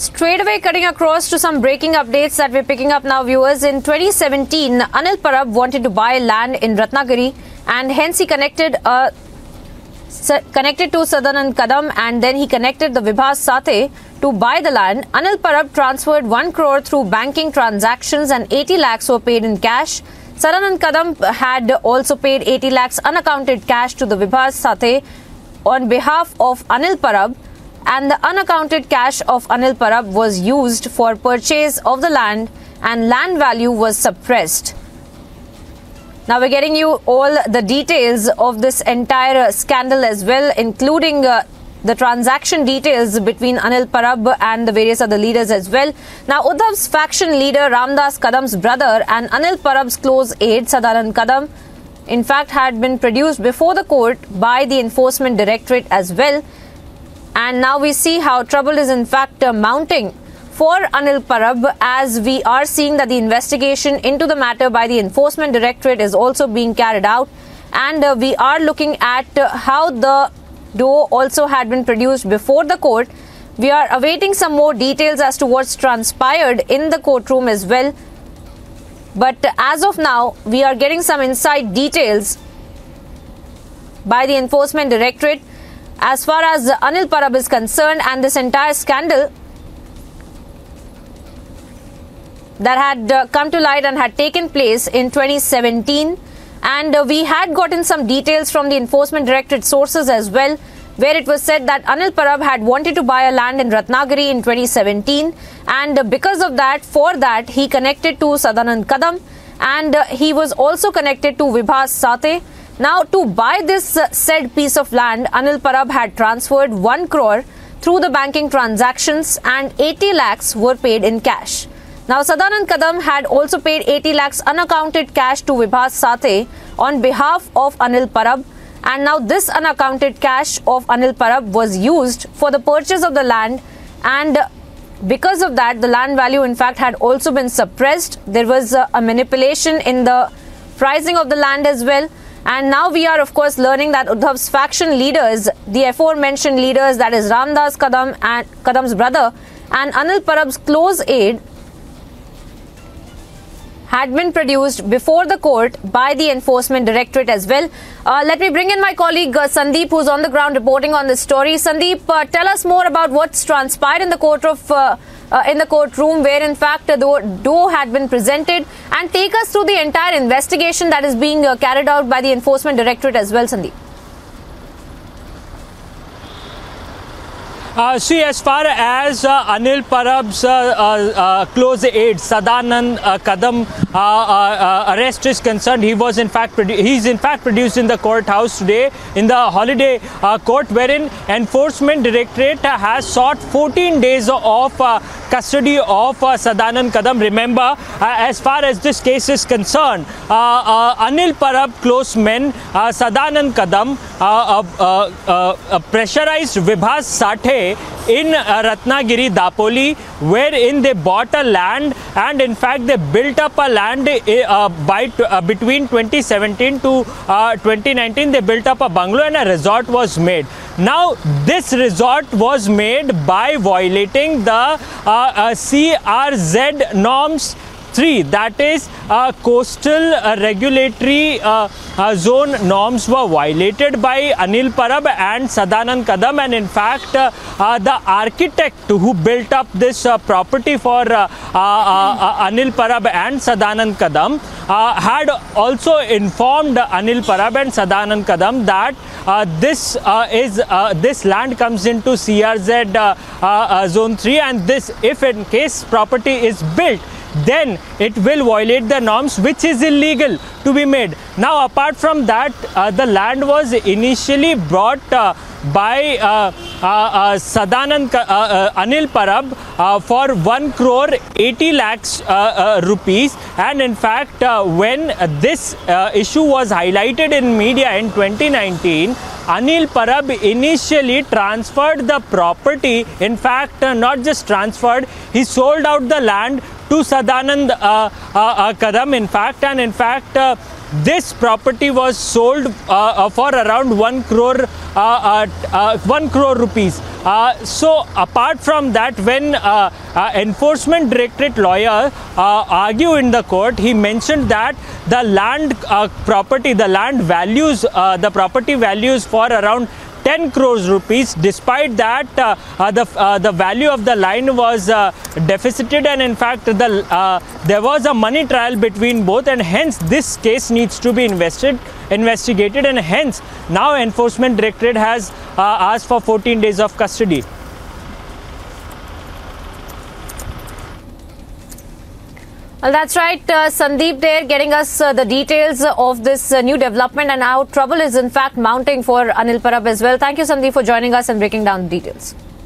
Straight away cutting across to some breaking updates that we're picking up now, viewers. In 2017, Anil Parab wanted to buy land in Ratnagiri, and hence he connected to Sadanand Kadam, and then he connected the Vibhas Sathe to buy the land. Anil Parab transferred 1 crore through banking transactions and 80 lakhs were paid in cash. Sadanand Kadam had also paid 80 lakhs unaccounted cash to the Vibhas Sathe on behalf of Anil Parab, and the unaccounted cash of Anil Parab was used for purchase of the land, and land value was suppressed. Now we're getting you all the details of this entire scandal as well, including the transaction details between Anil Parab and the various other leaders as well. Now, Uddhav's faction leader Ramdas Kadam's brother and Anil Parab's close aide Sadanand Kadam, in fact, had been produced before the court by the Enforcement Directorate as well. And now we see how trouble is in fact mounting for Anil Parab, as we are seeing that the investigation into the matter by the Enforcement Directorate is also being carried out. And we are looking at how the doe also had been produced before the court. We are awaiting some more details as to what's transpired in the courtroom as well. But as of now, we are getting some inside details by the Enforcement Directorate as far as Anil Parab is concerned, and this entire scandal that had come to light and had taken place in 2017. And we had gotten some details from the Enforcement Directorate sources as well, where it was said that Anil Parab had wanted to buy a land in Ratnagiri in 2017, and because of that, for that, he connected to Sadanand Kadam, and he was also connected to Vibhas Sathe. Now, to buy this said piece of land, Anil Parab had transferred 1 crore through the banking transactions, and 80 lakhs were paid in cash. Now, Sadanand Kadam had also paid 80 lakhs unaccounted cash to Vibhas Sathe on behalf of Anil Parab, and now this unaccounted cash of Anil Parab was used for the purchase of the land, and because of that, the land value in fact had also been suppressed. There was a manipulation in the pricing of the land as well. And now we are, of course, learning that Uddhav's faction leaders, the aforementioned leaders, that is Ramdas Kadam and Kadam's brother and Anil Parab's close aide, had been produced before the court by the Enforcement Directorate as well. Let me bring in my colleague Sandeep, who's on the ground reporting on this story. Sandeep, tell us more about what's transpired in the courtroom, where in fact the doe had been presented, and take us through the entire investigation that is being carried out by the Enforcement Directorate as well, Sandeep. See, as far as Anil Parab's close aide Sadanand Kadam arrest is concerned, he is in fact produced in the courthouse today in the holiday court, wherein Enforcement Directorate has sought 14 days of custody of Sadanand Kadam. Remember, as far as this case is concerned, Anil Parab close men Sadanand Kadam pressurized Vibhas Sathe in Ratnagiri, Dapoli, wherein they bought a land, and in fact they built up a land between 2017 to 2019. They built up a bungalow and a resort was made. Now, this resort was made by violating the CRZ norms 3, that is coastal regulatory zone norms were violated by Anil Parab and Sadanand Kadam, and in fact the architect who built up this property for Anil Parab and Sadanand Kadam had also informed Anil Parab and Sadanand Kadam that this land comes into CRZ zone 3, and this, if in case property is built, then it will violate the norms, which is illegal to be made. Now, apart from that, the land was initially brought by Anil Parab for 1 crore 80 lakhs rupees, and in fact when this issue was highlighted in media in 2019, Anil Parab initially transferred the property. In fact, not just transferred, he sold out the land to Sadanand Kadam, in fact, and in fact this property was sold for around 1 crore 1 crore rupees. So apart from that, when enforcement directorate lawyer argued in the court, he mentioned that the land property, the land values, the property values for around 10 crores rupees. Despite that, the value of the line was deficited, and in fact there was a money trial between both, and hence this case needs to be investigated, and hence now enforcement directorate has asked for 14 days of custody. Well, that's right. Sandeep there getting us the details of this new development, and how trouble is in fact mounting for Anil Parab as well. Thank you, Sandeep, for joining us and breaking down the details.